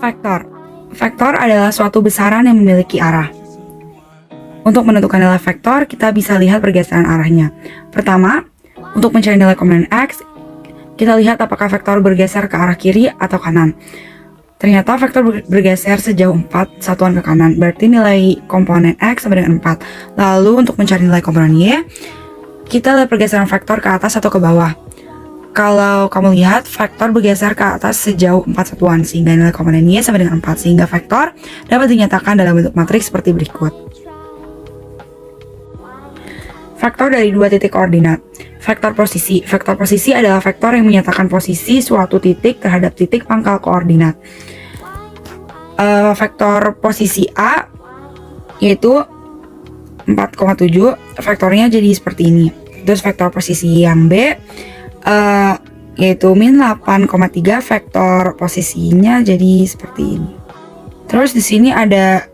Vektor. Vektor adalah suatu besaran yang memiliki arah. Untuk menentukan nilai vektor, kita bisa lihat pergeseran arahnya. Pertama, untuk mencari nilai komponen X, kita lihat apakah vektor bergeser ke arah kiri atau kanan. Ternyata vektor bergeser sejauh 4 satuan ke kanan, berarti nilai komponen X sama dengan 4. Lalu untuk mencari nilai komponen Y, kita lihat pergeseran vektor ke atas atau ke bawah. Kalau kamu lihat, vektor bergeser ke atas sejauh 4 satuan, sehingga nilai komponen Y sama dengan 4, sehingga vektor dapat dinyatakan dalam bentuk matriks seperti berikut. Vektor dari dua titik koordinat. Vektor posisi. Vektor posisi adalah vektor yang menyatakan posisi suatu titik terhadap titik pangkal koordinat. Vektor posisi A yaitu 4,7, vektornya jadi seperti ini. Terus vektor posisi yang B yaitu min 8,3, vektor posisinya jadi seperti ini. Terus di sini ada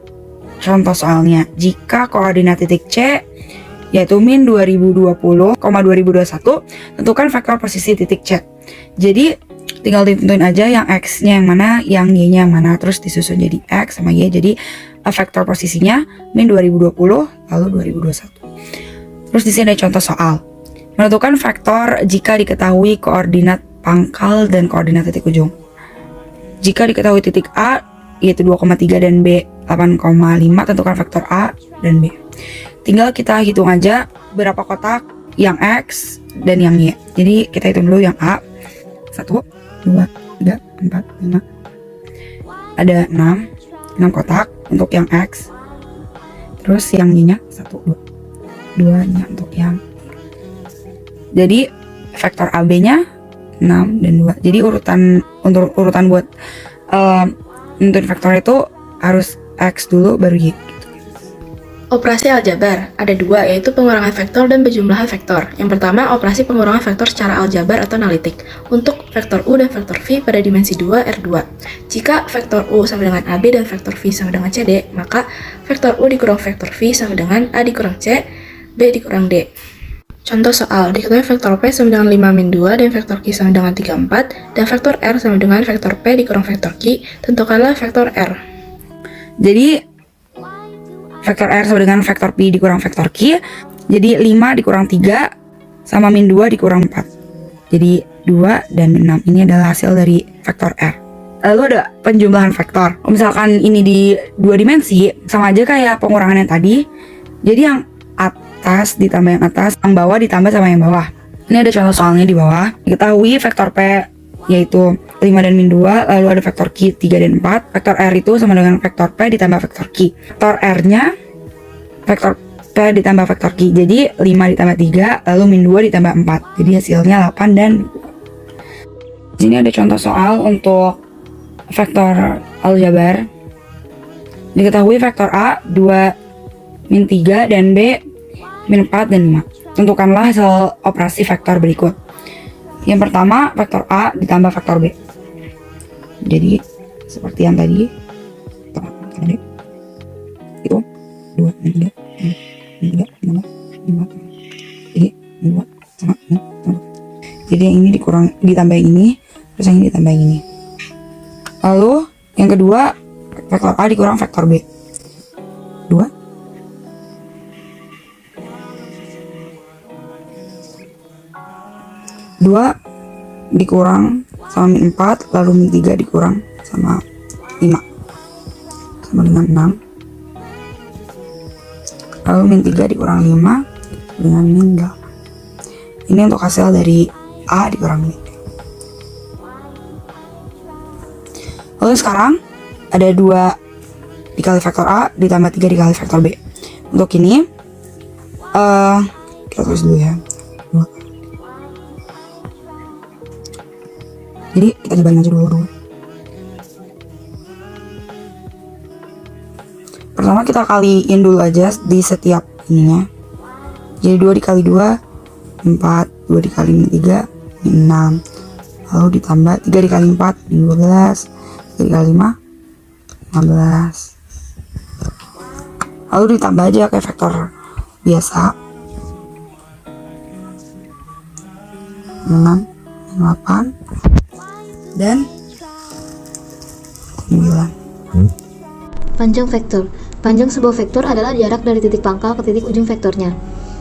contoh soalnya. Jika koordinat titik C yaitu min 2020,2021, tentukan vektor posisi titik C. Jadi tinggal ditentuin aja yang X-nya yang mana, yang Y-nya yang mana, terus disusun jadi X sama Y. Jadi vektor posisinya min 2020 lalu 2021. Terus di sini ada contoh soal. Menentukan vektor jika diketahui koordinat pangkal dan koordinat titik ujung. Jika diketahui titik A yaitu 2,3 dan B 8,5, tentukan vektor A dan B. Tinggal kita hitung aja berapa kotak yang X dan yang Y. Jadi kita hitung dulu yang A. 1, 2, 3, 4, 5. Ada 6 kotak untuk yang X. Terus yang Y-nya 1, 2 nya untuk yang. Jadi vektor AB-nya 6 dan 2. Jadi urutan buat nentuin vektor itu harus X dulu baru Y. Operasi aljabar ada dua, yaitu pengurangan vektor dan penjumlahan vektor. Yang pertama, operasi pengurangan vektor secara aljabar atau analitik untuk vektor U dan vektor V pada dimensi 2 R2. Jika vektor U sama dengan AB dan vektor V sama dengan CD, maka vektor U dikurang vektor V sama dengan A dikurang C, B dikurang D. Contoh soal, diketahui vektor P sama dengan 5 min 2 dan vektor Q sama dengan 3, 4, dan vektor R sama dengan vektor P dikurang vektor Q, tentukanlah vektor R. Jadi vektor R sama dengan vektor P dikurang vektor Q. Jadi 5 dikurang 3 sama min 2 dikurang 4. Jadi 2 dan 6 ini adalah hasil dari vektor R. Lalu ada penjumlahan vektor. Misalkan ini di 2 dimensi, sama aja kayak pengurangan yang tadi. Jadi yang atas ditambah yang atas, yang bawah ditambah sama yang bawah. Ini ada contoh soalnya di bawah. Diketahui vektor P yaitu 5 dan min 2, lalu ada vektor Q 3 dan 4. Vektor R itu sama dengan vektor P ditambah vektor Q. Vektor R-nya vektor P ditambah vektor Q. Jadi 5 ditambah 3, lalu min 2 ditambah 4. Jadi hasilnya 8 dan 2. Di sini ada contoh soal untuk vektor aljabar. Diketahui vektor A 2 min 3 dan B min 4 dan 5. Tentukanlah hasil operasi vektor berikut. Yang pertama, vektor A ditambah vektor B. Jadi seperti yang tadi, itu 2 min 3 min 3 ditambah 5. Jadi 2 sama 6. Jadi yang ini ditambah yang ini, terus yang ini ditambah yang ini. Lalu yang kedua, vektor A dikurang vektor B. 2 dikurang sama min 4, lalu min 3 dikurang sama 5 sama dengan 6, lalu min 3 dikurang 5 dengan min 8. Ini untuk hasil dari A dikurang B. Lalu sekarang ada 2 dikali vektor A ditambah 3 dikali vektor B. Untuk ini kita tulis dulu ya, 2. Jadi kita cobain aja dulu. Pertama kita kaliin dulu aja di setiap ininya. Jadi 2 dikali 2 4, 2 dikali 3 6, lalu ditambah 3 dikali 4 12, 3 dikali 5 15. Lalu ditambah aja kayak vektor biasa, 6 8 dan bilang. Panjang vektor. Panjang sebuah vektor adalah jarak dari titik pangkal ke titik ujung vektornya.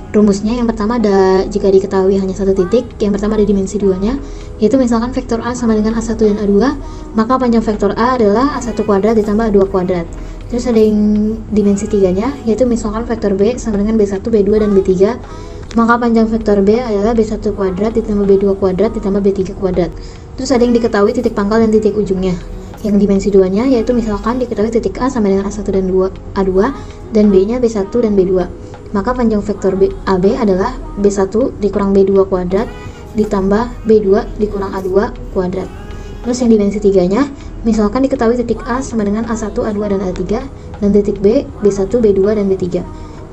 Rumusnya yang pertama ada jika diketahui hanya satu titik, yang pertama ada dimensi duanya, yaitu misalkan vektor A sama dengan A1 dan A2, maka panjang vektor A adalah A1 kuadrat ditambah A2 kuadrat. Terus ada yang dimensi tiganya, yaitu misalkan vektor B sama dengan B1, B2, dan B3, maka panjang vektor B adalah B1 kuadrat ditambah B2 kuadrat ditambah B3 kuadrat. Terus ada yang diketahui titik pangkal dan titik ujungnya. Yang dimensi duanya yaitu misalkan diketahui titik A sama dengan A1 dan A2 dan B-nya B1 dan B2. Maka panjang vektor AB adalah B1 dikurang B2 kuadrat ditambah B2 dikurang A2 kuadrat. Terus yang dimensi tiganya, misalkan diketahui titik A sama dengan A1, A2, dan A3 dan titik B, B1, B2, dan B3.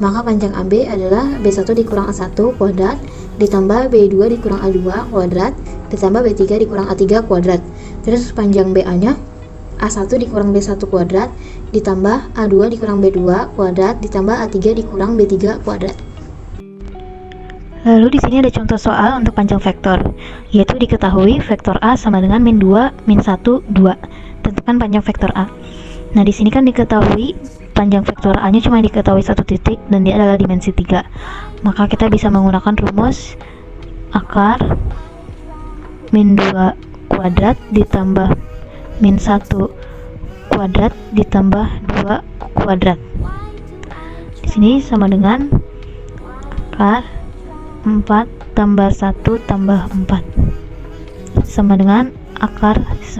Maka panjang AB adalah B1 dikurang A1 kuadrat ditambah B2 dikurang A2 kuadrat ditambah B3 dikurang A3 kuadrat. Terus panjang BA-nya A1 dikurang B1 kuadrat ditambah A2 dikurang B2 kuadrat ditambah A3 dikurang B3 kuadrat. Lalu di sini ada contoh soal untuk panjang vektor, yaitu diketahui vektor A sama dengan min 2, min 1, 2. Tentukan panjang vektor A. Nah, di sini kan diketahui panjang vektor A-nya cuma diketahui satu titik dan dia adalah dimensi 3. Maka kita bisa menggunakan rumus akar min 2 kuadrat ditambah min 1 kuadrat ditambah 2 kuadrat. Di sini sama dengan akar 4 tambah 1 tambah 4 sama dengan akar 9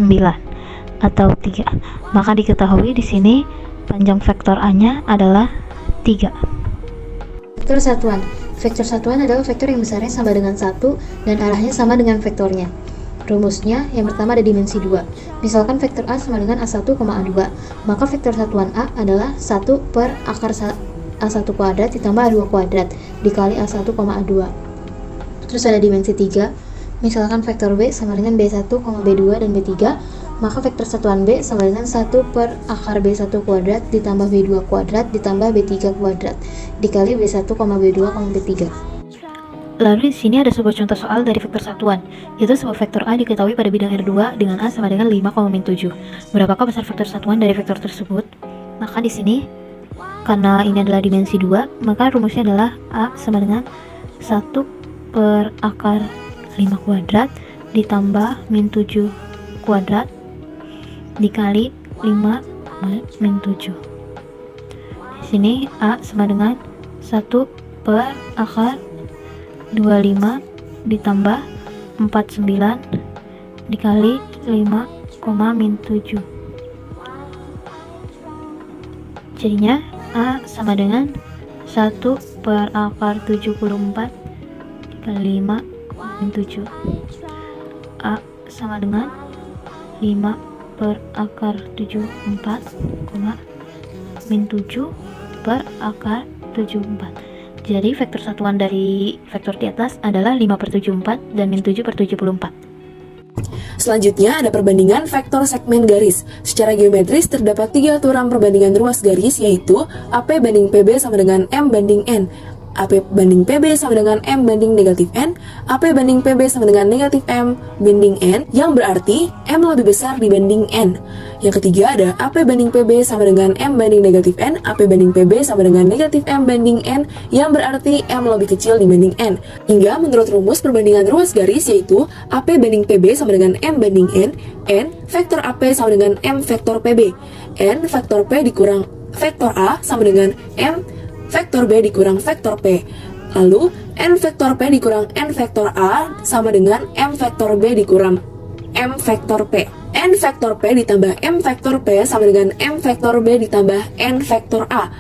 atau 3. Maka diketahui di sini panjang vektor A-nya adalah 3. Vektor satuan. Vektor satuan adalah vektor yang besarnya sama dengan 1 dan arahnya sama dengan vektornya. Rumusnya yang pertama ada dimensi 2. Misalkan vektor A sama dengan A1, A2, maka vektor satuan A adalah 1 per akar A1 kuadrat ditambah A2 kuadrat dikali A1, A2. Terus ada dimensi 3. Misalkan vektor B sama dengan B1, B2, dan B3, maka vektor satuan B sama dengan 1 per akar B1 kuadrat ditambah B2 kuadrat ditambah B3 kuadrat dikali B1, B2, B3. Lalu di sini ada sebuah contoh soal dari vektor satuan, yaitu sebuah vektor A diketahui pada bidang R2 dengan A sama dengan 5,7. Berapakah besar vektor satuan dari vektor tersebut? Maka di sini karena ini adalah dimensi 2, maka rumusnya adalah A sama dengan 1 per akar 5 kuadrat ditambah min 7 kuadrat dikali 5 min 7. Di sini A sama dengan 1 per akar 25 ditambah 49 dikali 5, min 7. Jadinya A sama dengan 1 per akar 74 dikali 5, min 7. A sama dengan 5 per akar 74, min 7 per akar 74. Jadi vektor satuan dari vektor di atas adalah 5/74 dan min 7/74. Selanjutnya ada perbandingan vektor segmen garis. Secara geometris terdapat 3 aturan perbandingan ruas garis, yaitu AP banding PB sama dengan M banding N, AP banding PB sama dengan M banding negatif N, AP banding PB sama dengan negatif M banding N, yang berarti M lebih besar dibanding N. Yang ketiga ada AP banding PB sama dengan M banding negatif N, AP banding PB sama dengan negatif M banding N, yang berarti M lebih kecil dibanding N. Hingga menurut rumus perbandingan ruas garis yaitu AP banding PB sama dengan M banding N vektor AP sama dengan M vektor PB, N vektor P dikurang vektor A sama dengan M vektor B dikurang vektor P. Lalu N vektor P dikurang N vektor A sama dengan M vektor B dikurang M vektor P. N vektor P ditambah M vektor P sama dengan M vektor B ditambah N vektor A.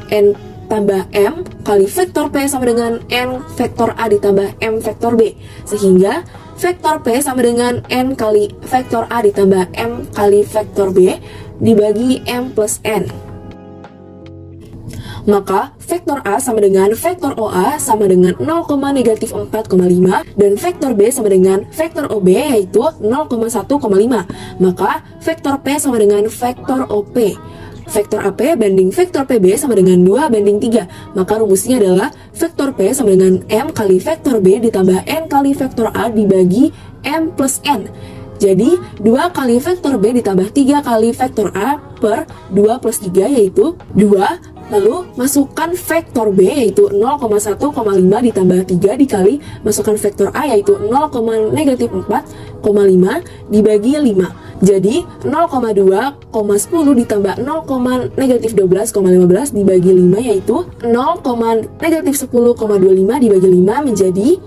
N tambah M kali vektor P sama dengan N vektor A ditambah M vektor B. Sehingga vektor P sama dengan N kali vektor A ditambah M kali vektor B dibagi M plus N. Maka vektor A sama dengan vektor OA sama dengan 0,-4,5 dan vektor B sama dengan vektor OB yaitu 0,1,5. Maka vektor P sama dengan vektor OP. Vektor AP banding vektor PB sama dengan 2/3. Maka rumusnya adalah vektor P sama dengan M kali vektor B ditambah N kali vektor A dibagi M plus N. Jadi 2 kali vektor B ditambah 3 kali vektor A per 2 plus 3 yaitu 2. Lalu masukkan vektor B yaitu 0,1,5 ditambah 3 dikali masukkan vektor A yaitu 0,-4,5 dibagi 5. Jadi 0,2,10 ditambah 0,-12,15 dibagi 5 yaitu 0,-10,25 dibagi 5 menjadi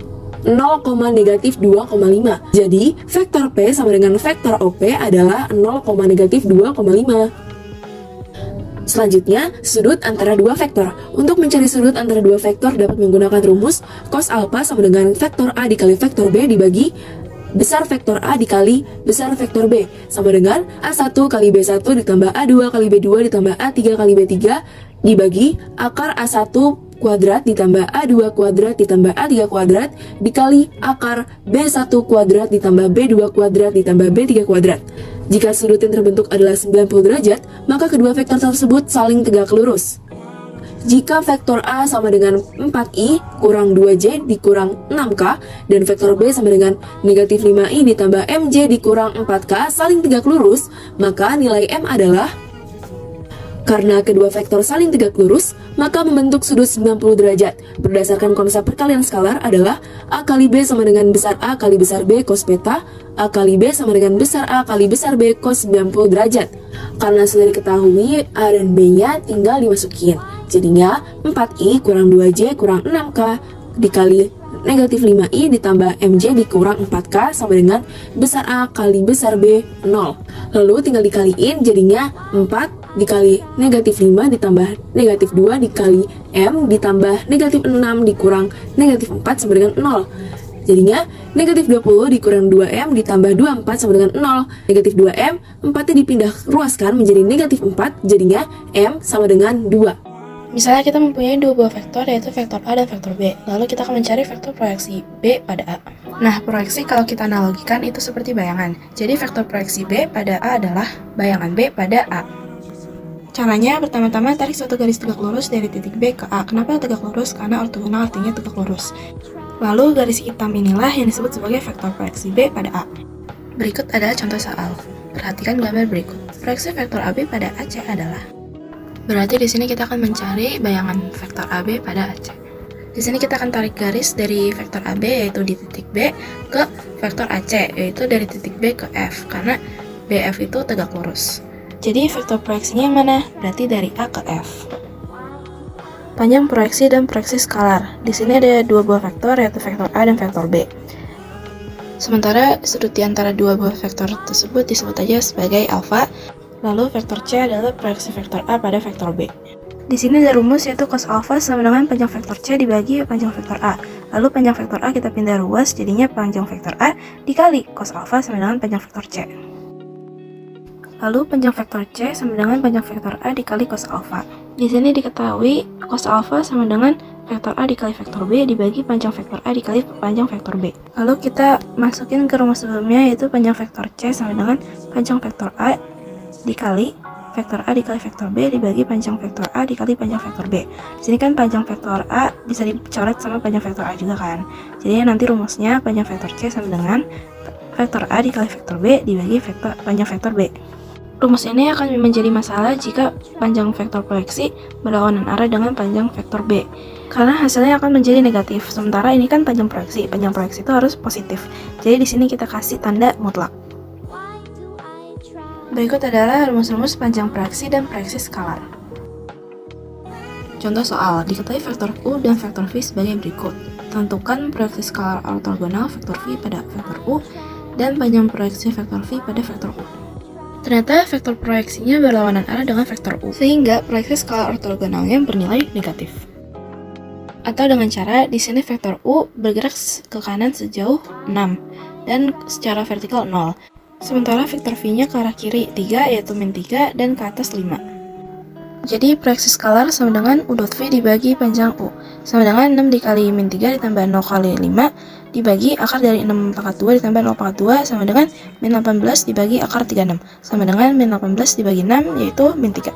0,-2,5. Jadi vektor P sama dengan vektor OP adalah 0,-2,5. Selanjutnya, sudut antara dua vektor. Untuk mencari sudut antara dua vektor dapat menggunakan rumus cos alpha sama dengan vektor A dikali vektor B dibagi besar vektor A dikali besar vektor B sama dengan A1 kali B1 ditambah A2 kali B2 ditambah A3 kali B3 dibagi akar A1 kuadrat ditambah A2 kuadrat ditambah A3 kuadrat dikali akar B1 kuadrat ditambah B2 kuadrat ditambah B3 kuadrat. Jika sudut yang terbentuk adalah 90 derajat, maka kedua vektor tersebut saling tegak lurus. Jika vektor A sama dengan 4i kurang 2j dikurang 6k dan vektor B sama dengan negatif 5i ditambah mj dikurang 4k saling tegak lurus, maka nilai m adalah, karena kedua vektor saling tegak lurus, maka membentuk sudut 90 derajat. Berdasarkan konsep perkalian skalar adalah A kali B sama dengan besar A kali besar B cos beta, A kali B sama dengan besar A kali besar B cos 90 derajat. Karena sudah diketahui A dan B-nya tinggal dimasukin. Jadinya 4i kurang 2j kurang 6k dikali negatif 5i ditambah mj dikurang 4k sama dengan besar A kali besar B 0. Lalu tinggal dikaliin jadinya 4 dikali negatif 5 ditambah negatif 2 dikali m ditambah negatif 6 dikurang negatif 4 sama dengan 0. Jadinya negatif 20 dikurang 2m ditambah 24 sama dengan 0. Negatif 2m, 4-nya dipindah ruaskan menjadi negatif 4, jadinya m sama dengan 2. Misalnya kita mempunyai dua buah vektor yaitu vektor A dan vektor B. Lalu kita akan mencari vektor proyeksi B pada A. Nah, proyeksi kalau kita analogikan itu seperti bayangan. Jadi vektor proyeksi B pada A adalah bayangan B pada A. Caranya pertama-tama tarik suatu garis tegak lurus dari titik B ke A. Kenapa tegak lurus? Karena ortogonal artinya tegak lurus. Lalu garis hitam inilah yang disebut sebagai vektor proyeksi B pada A. Berikut adalah contoh soal. Perhatikan gambar berikut. Proyeksi vektor AB pada AC adalah. Berarti di sini kita akan mencari bayangan vektor AB pada AC. Di sini kita akan tarik garis dari vektor AB yaitu di titik B ke vektor AC yaitu dari titik B ke F karena BF itu tegak lurus. Jadi vektor proyeksinya yang mana? Berarti dari A ke F. Panjang proyeksi dan proyeksi skalar. Di sini ada dua buah vektor yaitu vektor A dan vektor B. Sementara sudut di antara dua buah vektor tersebut disebut aja sebagai alfa. Lalu vektor C adalah proyeksi vektor A pada vektor B. Di sini ada rumus yaitu cos alpha sama dengan panjang vektor C dibagi panjang vektor A. Lalu panjang vektor A kita pindah ruas jadinya panjang vektor A dikali cos alpha sama dengan panjang vektor C. Lalu panjang vektor C sama dengan panjang vektor A dikali cos alpha. Di sini diketahui cos alpha sama dengan vektor A dikali vektor B dibagi panjang vektor A dikali panjang vektor B. Lalu kita masukin ke rumus sebelumnya yaitu panjang vektor C sama dengan panjang vektor A dikali vektor A dikali vektor B dibagi panjang vektor A dikali panjang vektor B. Di sini kan panjang vektor A bisa dicoret sama panjang vektor A juga kan. Jadi nanti rumusnya panjang vektor C sama dengan vektor A dikali vektor B dibagi panjang vektor B. Rumus ini akan menjadi masalah jika panjang vektor proyeksi berlawanan arah dengan panjang vektor B. Karena hasilnya akan menjadi negatif. Sementara ini kan panjang proyeksi itu harus positif. Jadi di sini kita kasih tanda mutlak. Berikut adalah rumus-rumus panjang proyeksi dan proyeksi skalar. Contoh soal, diketahui vektor U dan vektor V sebagai berikut. Tentukan proyeksi skalar ortogonal vektor V pada vektor U dan panjang proyeksi vektor V pada vektor U. Ternyata vektor proyeksinya berlawanan arah dengan vektor U, sehingga proyeksi skalar ortogonalnya bernilai negatif. Atau dengan cara, di sini vektor U bergerak ke kanan sejauh 6 dan secara vertikal 0. Sementara vektor V-nya ke arah kiri 3 yaitu min 3 dan ke atas 5. Jadi proyeksi skalar sama dengan U dot V dibagi panjang U sama dengan 6 dikali min 3 ditambah 0 kali 5 dibagi akar dari 6 pangkat 2 ditambah 0 pangkat 2 sama dengan min 18 dibagi akar 36 sama dengan min 18 dibagi 6 yaitu min 3.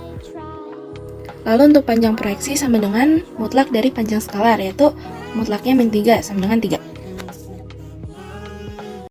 Lalu untuk panjang proyeksi sama dengan mutlak dari panjang skalar yaitu mutlaknya min 3 sama dengan 3.